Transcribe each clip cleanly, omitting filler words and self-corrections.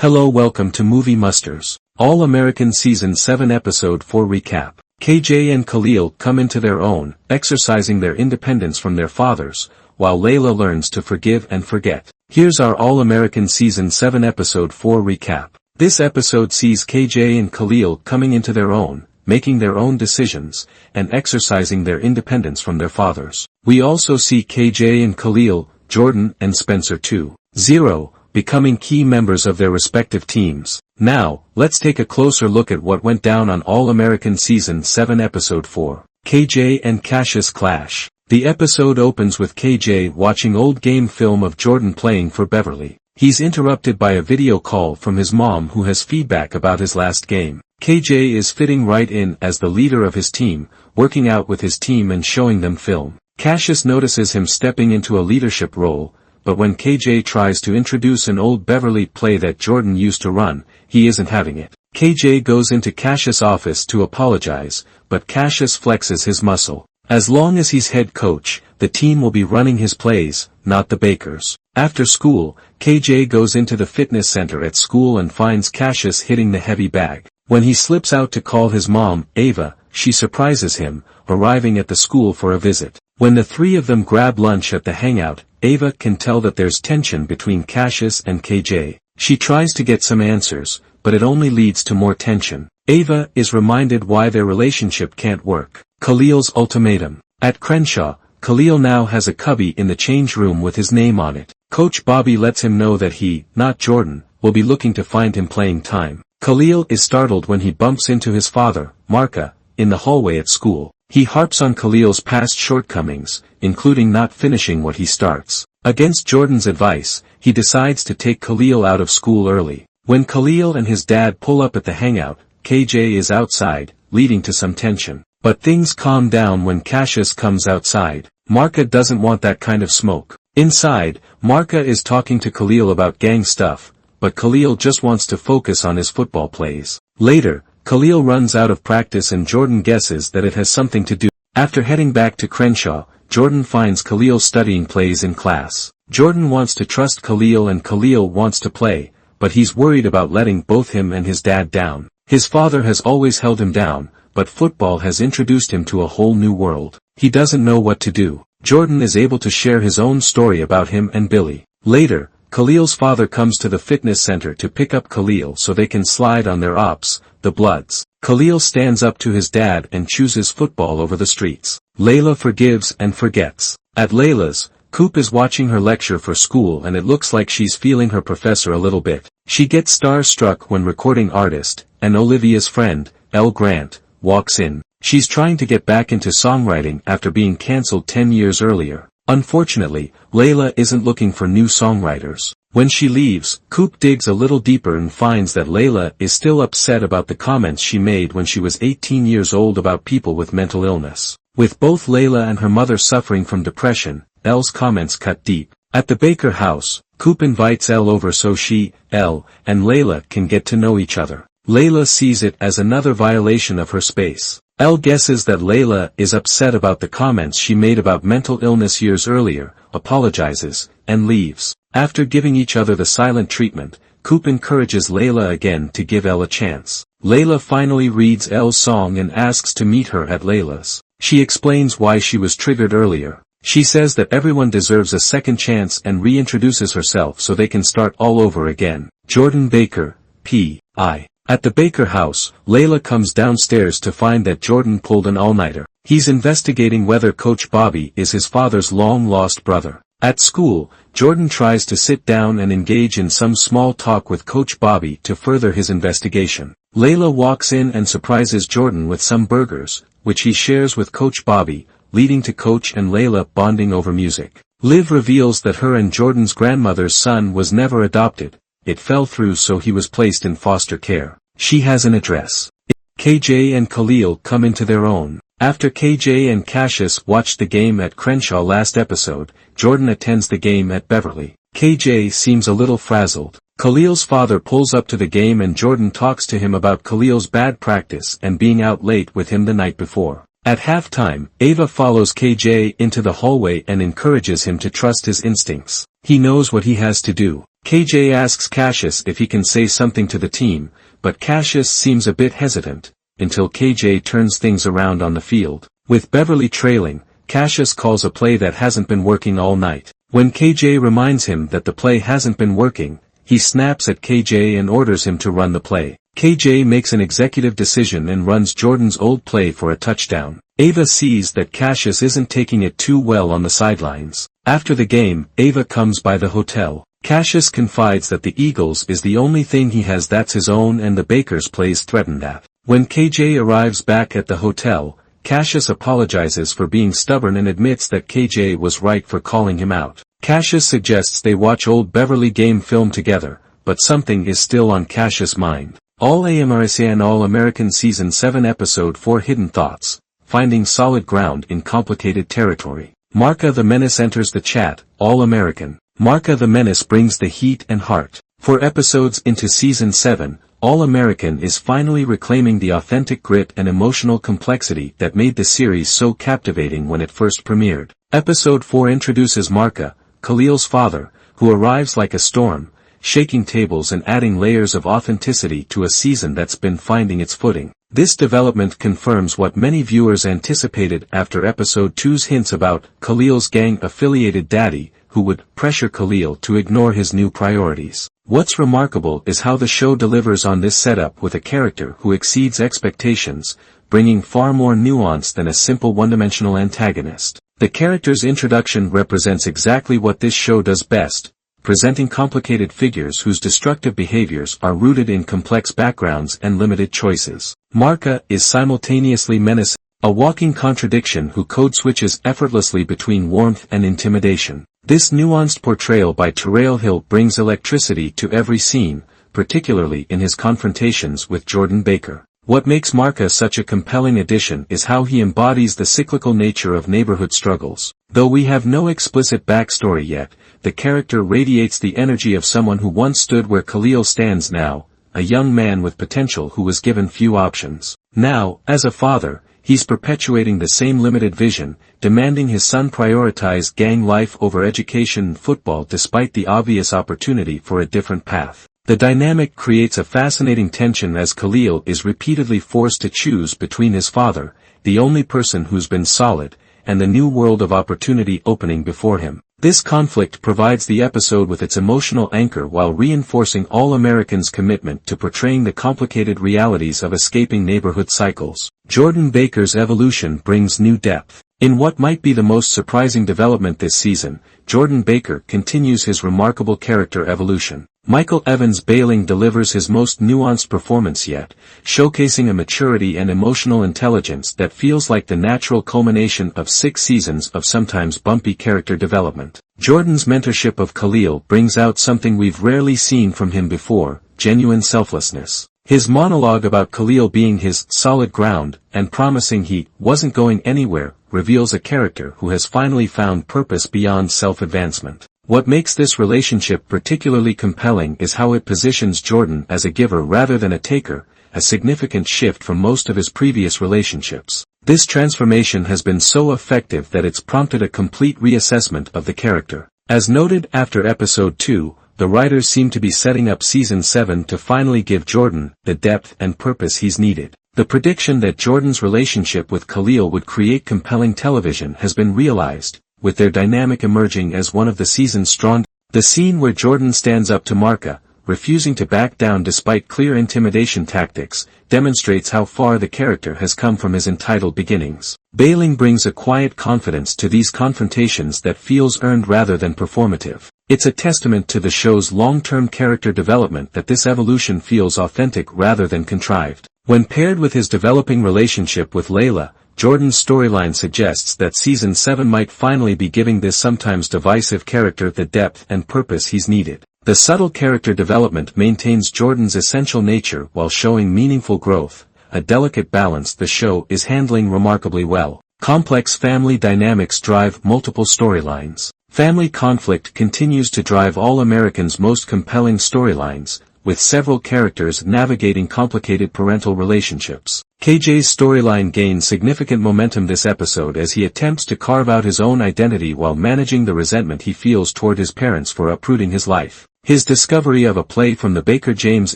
Hello, welcome to Movie Musters, All-American Season 7 Episode 4 Recap. KJ and Khalil come into their own, exercising their independence from their fathers, while Layla learns to forgive and forget. Here's our All-American Season 7 Episode 4 Recap. This episode sees KJ and Khalil coming into their own, making their own decisions, and exercising their independence from their fathers. We also see KJ and Khalil, Jordan and Spencer 2-0, becoming key members of their respective teams. Now, let's take a closer look at what went down on All-American Season 7 Episode 4. KJ and Cassius clash. The episode opens with KJ watching old game film of Jordan playing for Beverly. He's interrupted by a video call from his mom who has feedback about his last game. KJ is fitting right in as the leader of his team, working out with his team and showing them film. Cassius notices him stepping into a leadership role, but when KJ tries to introduce an old Beverly play that Jordan used to run, he isn't having it. KJ goes into Cassius' office to apologize, but Cassius flexes his muscle. As long as he's head coach, the team will be running his plays, not the Bakers. After school, KJ goes into the fitness center at school and finds Cassius hitting the heavy bag. When he slips out to call his mom, Ava, she surprises him, arriving at the school for a visit. When the three of them grab lunch at the hangout, Ava can tell that there's tension between Cassius and KJ. She tries to get some answers, but it only leads to more tension. Ava is reminded why their relationship can't work. Khalil's ultimatum. At Crenshaw, Khalil now has a cubby in the change room with his name on it. Coach Bobby lets him know that he, not Jordan, will be looking to find him playing time. Khalil is startled when he bumps into his father, Marka, in the hallway at school. He harps on Khalil's past shortcomings, including not finishing what he starts. Against Jordan's advice, he decides to take Khalil out of school early. When Khalil and his dad pull up at the hangout, KJ is outside, leading to some tension. But things calm down when Cassius comes outside. Marka doesn't want that kind of smoke. Inside, Marka is talking to Khalil about gang stuff, but Khalil just wants to focus on his football plays. Later, Khalil runs out of practice and Jordan guesses that it has something to do. After heading back to Crenshaw, Jordan finds Khalil studying plays in class. Jordan wants to trust Khalil and Khalil wants to play, but he's worried about letting both him and his dad down. His father has always held him down, but football has introduced him to a whole new world. He doesn't know what to do. Jordan is able to share his own story about him and Billy. Later, Khalil's father comes to the fitness center to pick up Khalil so they can slide on their ops, the Bloods. Khalil stands up to his dad and chooses football over the streets. Layla forgives and forgets. At Layla's, Coop is watching her lecture for school and it looks like she's feeling her professor a little bit. She gets starstruck when recording artist, and Olivia's friend, Elle Grant, walks in. She's trying to get back into songwriting after being cancelled 10 years earlier. Unfortunately, Layla isn't looking for new songwriters. When she leaves, Coop digs a little deeper and finds that Layla is still upset about the comments she made when she was 18 years old about people with mental illness. With both Layla and her mother suffering from depression, Elle's comments cut deep. At the Baker house, Coop invites Elle over so she, Elle, and Layla can get to know each other. Layla sees it as another violation of her space. Elle guesses that Layla is upset about the comments she made about mental illness years earlier, apologizes, and leaves. After giving each other the silent treatment, Coop encourages Layla again to give Elle a chance. Layla finally reads Elle's song and asks to meet her at Layla's. She explains why she was triggered earlier. She says that everyone deserves a second chance and reintroduces herself so they can start all over again. Jordan Baker, P.I. At the Baker house, Layla comes downstairs to find that Jordan pulled an all-nighter. He's investigating whether Coach Bobby is his father's long-lost brother. At school, Jordan tries to sit down and engage in some small talk with Coach Bobby to further his investigation. Layla walks in and surprises Jordan with some burgers, which he shares with Coach Bobby, leading to Coach and Layla bonding over music. Liv reveals that her and Jordan's grandmother's son was never adopted. It fell through so he was placed in foster care. She has an address. KJ and Khalil come into their own. After KJ and Cassius watched the game at Crenshaw last episode, Jordan attends the game at Beverly. KJ seems a little frazzled. Khalil's father pulls up to the game and Jordan talks to him about Khalil's bad practice and being out late with him the night before. At halftime, Ava follows KJ into the hallway and encourages him to trust his instincts. He knows what he has to do. KJ asks Cassius if he can say something to the team, but Cassius seems a bit hesitant, until KJ turns things around on the field. With Beverly trailing, Cassius calls a play that hasn't been working all night. When KJ reminds him that the play hasn't been working, he snaps at KJ and orders him to run the play. KJ makes an executive decision and runs Jordan's old play for a touchdown. Ava sees that Cassius isn't taking it too well on the sidelines. After the game, Ava comes by the hotel. Cassius confides that the Eagles is the only thing he has that's his own and the Bakers plays threatened at. When KJ arrives back at the hotel, Cassius apologizes for being stubborn and admits that KJ was right for calling him out. Cassius suggests they watch old Beverly game film together, but something is still on Cassius' mind. All-American Season 7 Episode 4 Hidden Thoughts, Finding Solid Ground in Complicated Territory. Marka the Menace enters the chat. All-American. Marka the Menace brings the heat and heart. 4 episodes into Season 7, All-American is finally reclaiming the authentic grit and emotional complexity that made the series so captivating when it first premiered. Episode 4 introduces Marka, Khalil's father, who arrives like a storm, shaking tables and adding layers of authenticity to a season that's been finding its footing. This development confirms what many viewers anticipated after Episode 2's hints about Khalil's gang-affiliated daddy, who would pressure Khalil to ignore his new priorities. What's remarkable is how the show delivers on this setup with a character who exceeds expectations, bringing far more nuance than a simple one-dimensional antagonist. The character's introduction represents exactly what this show does best, presenting complicated figures whose destructive behaviors are rooted in complex backgrounds and limited choices. Marka is simultaneously menacing, a walking contradiction who code-switches effortlessly between warmth and intimidation. This nuanced portrayal by Terrell Hill brings electricity to every scene, particularly in his confrontations with Jordan Baker. What makes Marka such a compelling addition is how he embodies the cyclical nature of neighborhood struggles. Though we have no explicit backstory yet, the character radiates the energy of someone who once stood where Khalil stands now, a young man with potential who was given few options. Now, as a father, he's perpetuating the same limited vision, demanding his son prioritize gang life over education and football despite the obvious opportunity for a different path. The dynamic creates a fascinating tension as Khalil is repeatedly forced to choose between his father, the only person who's been solid, and the new world of opportunity opening before him. This conflict provides the episode with its emotional anchor while reinforcing All-American's commitment to portraying the complicated realities of escaping neighborhood cycles. Jordan Baker's evolution brings new depth. In what might be the most surprising development this season, Jordan Baker continues his remarkable character evolution. Michael Evans Bailing delivers his most nuanced performance yet, showcasing a maturity and emotional intelligence that feels like the natural culmination of 6 seasons of sometimes bumpy character development. Jordan's mentorship of Khalil brings out something we've rarely seen from him before, genuine selflessness. His monologue about Khalil being his solid ground and promising he wasn't going anywhere reveals a character who has finally found purpose beyond self-advancement. What makes this relationship particularly compelling is how it positions Jordan as a giver rather than a taker, a significant shift from most of his previous relationships. This transformation has been so effective that it's prompted a complete reassessment of the character. As noted after Episode 2, the writers seem to be setting up Season 7 to finally give Jordan the depth and purpose he's needed. The prediction that Jordan's relationship with Khalil would create compelling television has been realized, with their dynamic emerging as one of the season's strong. The scene where Jordan stands up to Marka, refusing to back down despite clear intimidation tactics, demonstrates how far the character has come from his entitled beginnings. Bailing brings a quiet confidence to these confrontations that feels earned rather than performative. It's a testament to the show's long-term character development that this evolution feels authentic rather than contrived. When paired with his developing relationship with Layla, Jordan's storyline suggests that Season 7 might finally be giving this sometimes divisive character the depth and purpose he's needed. The subtle character development maintains Jordan's essential nature while showing meaningful growth, a delicate balance the show is handling remarkably well. Complex family dynamics drive multiple storylines. Family conflict continues to drive All-American's most compelling storylines, with several characters navigating complicated parental relationships. KJ's storyline gains significant momentum this episode as he attempts to carve out his own identity while managing the resentment he feels toward his parents for uprooting his life. His discovery of a play from the Baker James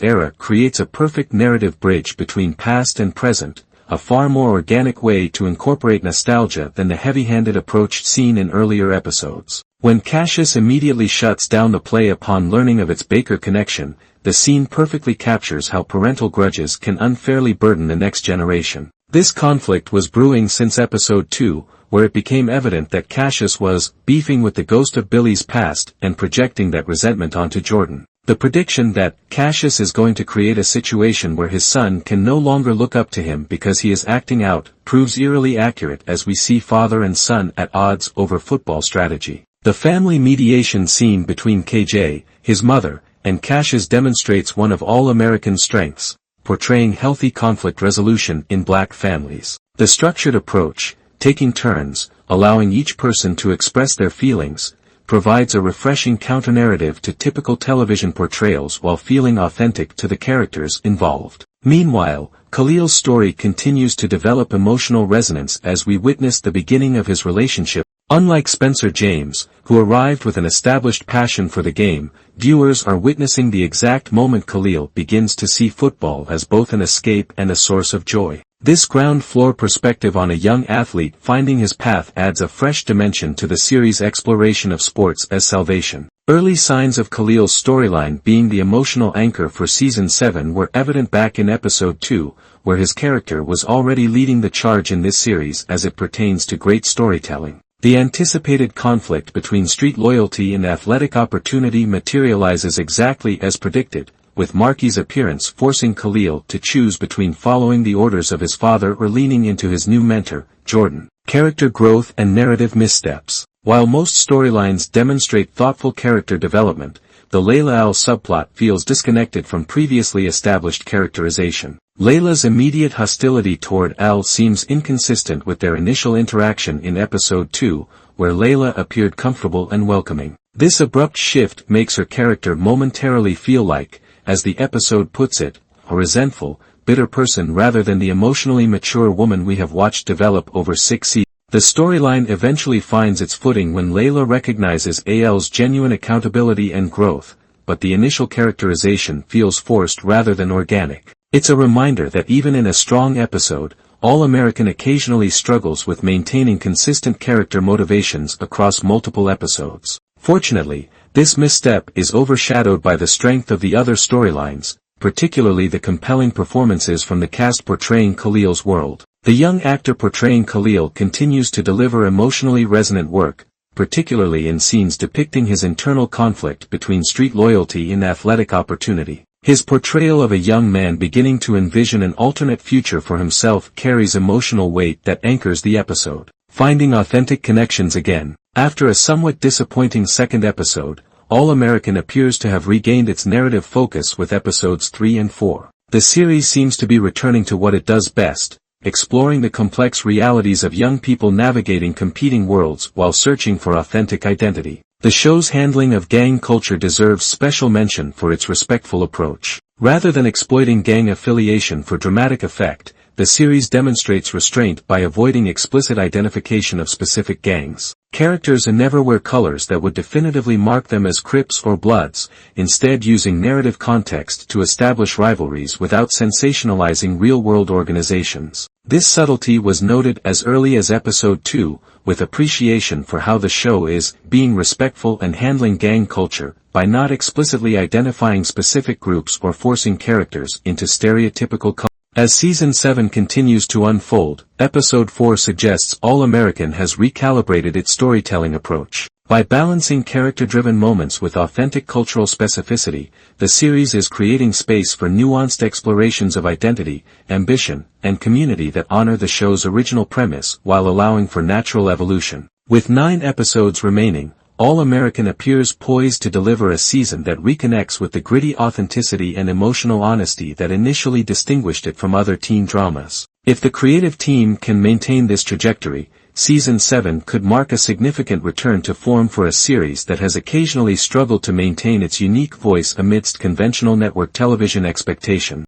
era creates a perfect narrative bridge between past and present, a far more organic way to incorporate nostalgia than the heavy-handed approach seen in earlier episodes. When Cassius immediately shuts down the play upon learning of its Baker connection, the scene perfectly captures how parental grudges can unfairly burden the next generation. This conflict was brewing since episode 2, where it became evident that Cassius was beefing with the ghost of Billy's past and projecting that resentment onto Jordan. The prediction that Cassius is going to create a situation where his son can no longer look up to him because he is acting out proves eerily accurate as we see father and son at odds over football strategy. The family mediation scene between KJ, his mother, and Cassius demonstrates one of all-American strengths, portraying healthy conflict resolution in black families. The structured approach, taking turns, allowing each person to express their feelings, provides a refreshing counter-narrative to typical television portrayals while feeling authentic to the characters involved. Meanwhile, Khalil's story continues to develop emotional resonance as we witness the beginning of his relationship. Unlike Spencer James, who arrived with an established passion for the game, viewers are witnessing the exact moment Khalil begins to see football as both an escape and a source of joy. This ground-floor perspective on a young athlete finding his path adds a fresh dimension to the series' exploration of sports as salvation. Early signs of Khalil's storyline being the emotional anchor for Season 7 were evident back in Episode 2, where his character was already leading the charge in this series as it pertains to great storytelling. The anticipated conflict between street loyalty and athletic opportunity materializes exactly as predicted, with Marky's appearance forcing Khalil to choose between following the orders of his father or leaning into his new mentor, Jordan. Character growth and narrative missteps. While most storylines demonstrate thoughtful character development, the Layla Al subplot feels disconnected from previously established characterization. Layla's immediate hostility toward Al seems inconsistent with their initial interaction in Episode 2, where Layla appeared comfortable and welcoming. This abrupt shift makes her character momentarily feel like, as the episode puts it, a resentful, bitter person rather than the emotionally mature woman we have watched develop over 6 seasons. The storyline eventually finds its footing when Layla recognizes Al's genuine accountability and growth, but the initial characterization feels forced rather than organic. It's a reminder that even in a strong episode, All-American occasionally struggles with maintaining consistent character motivations across multiple episodes. Fortunately, this misstep is overshadowed by the strength of the other storylines, particularly the compelling performances from the cast portraying Khalil's world. The young actor portraying Khalil continues to deliver emotionally resonant work, particularly in scenes depicting his internal conflict between street loyalty and athletic opportunity. His portrayal of a young man beginning to envision an alternate future for himself carries emotional weight that anchors the episode. Finding authentic connections again. After a somewhat disappointing second episode, All-American appears to have regained its narrative focus with episodes 3 and 4. The series seems to be returning to what it does best, exploring the complex realities of young people navigating competing worlds while searching for authentic identity. The show's handling of gang culture deserves special mention for its respectful approach. Rather than exploiting gang affiliation for dramatic effect, the series demonstrates restraint by avoiding explicit identification of specific gangs. Characters never wear colors that would definitively mark them as Crips or Bloods, instead using narrative context to establish rivalries without sensationalizing real-world organizations. This subtlety was noted as early as Episode 2, with appreciation for how the show is being respectful and handling gang culture, by not explicitly identifying specific groups or forcing characters into stereotypical colors. As Season 7 continues to unfold, Episode 4 suggests All-American has recalibrated its storytelling approach. By balancing character-driven moments with authentic cultural specificity, the series is creating space for nuanced explorations of identity, ambition, and community that honor the show's original premise while allowing for natural evolution. With 9 episodes remaining, All-American appears poised to deliver a season that reconnects with the gritty authenticity and emotional honesty that initially distinguished it from other teen dramas. If the creative team can maintain this trajectory, Season 7 could mark a significant return to form for a series that has occasionally struggled to maintain its unique voice amidst conventional network television expectation.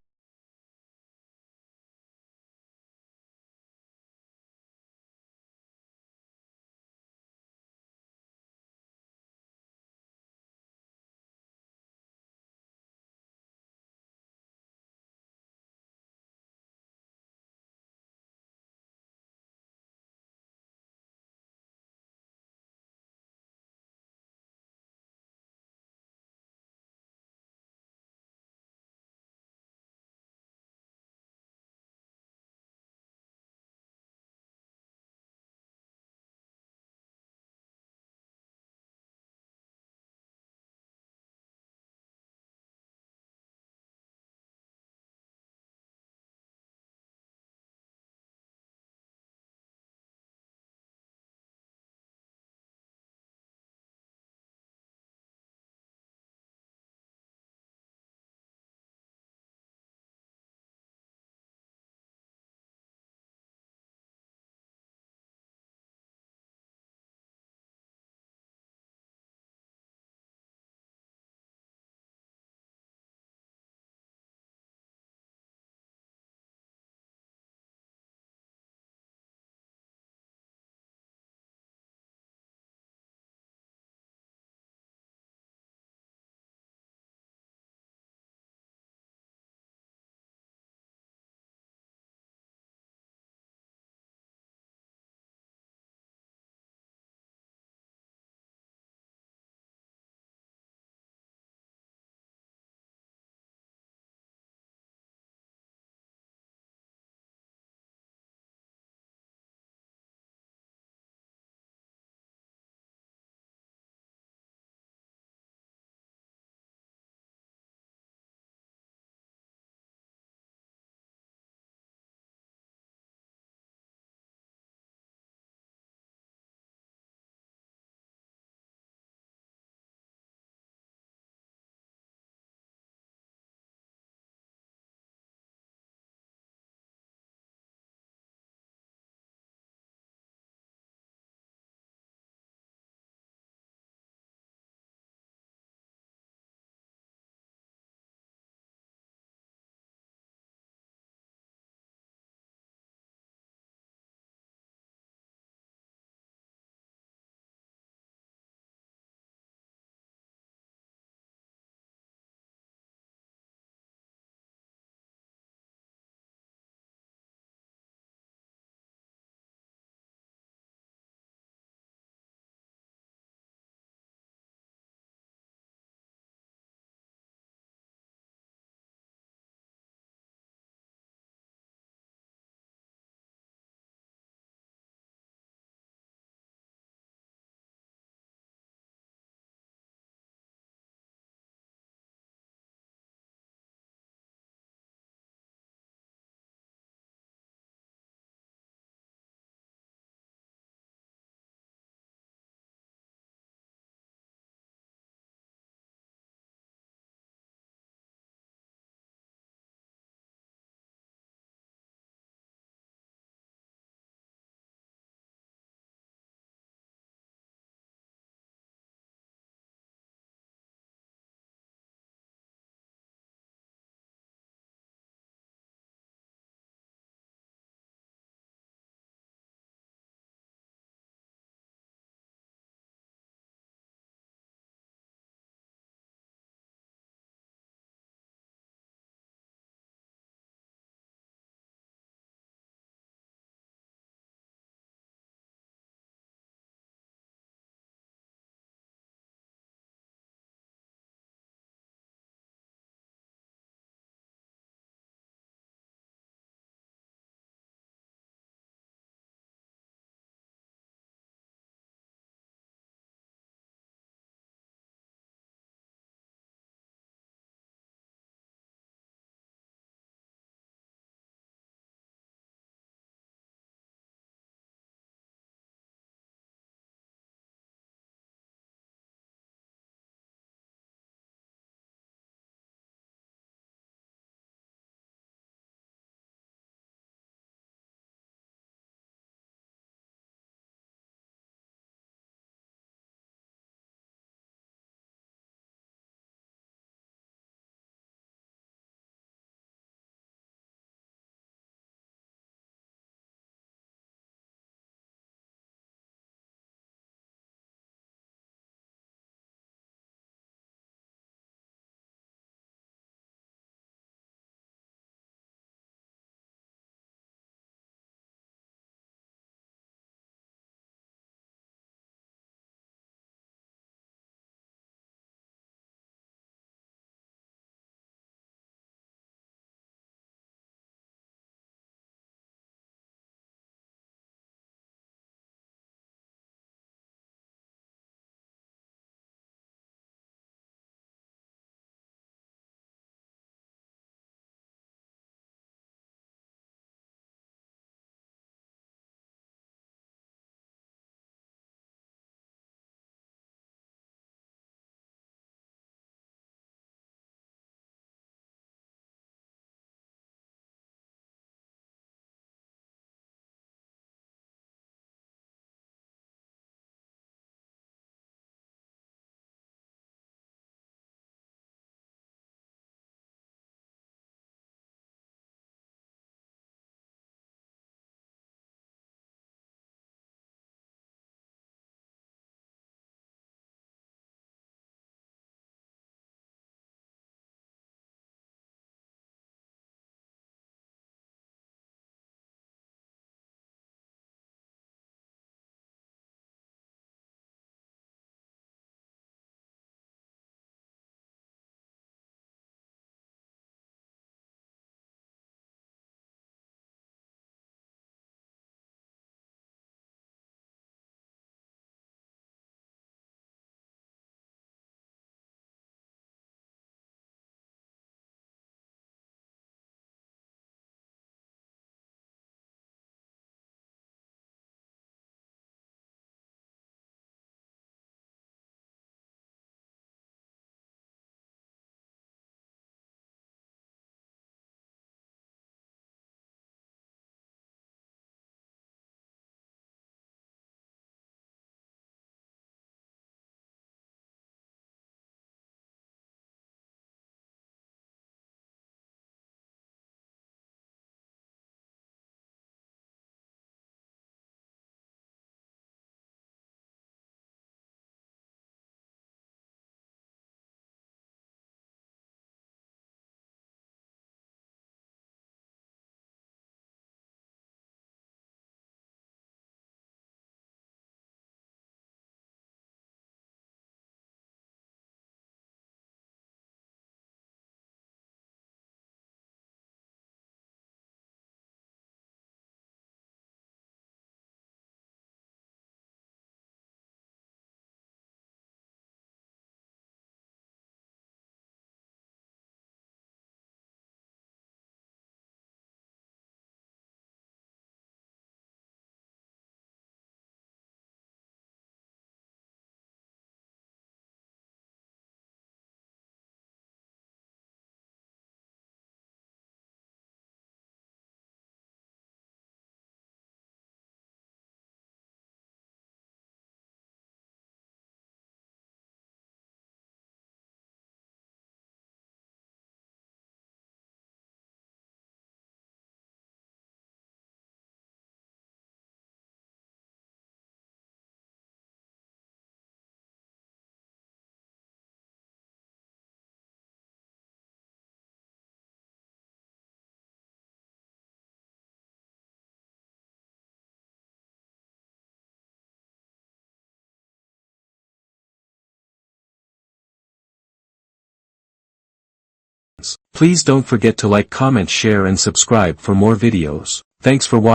Please don't forget to like, comment, share and subscribe for more videos. Thanks for watching.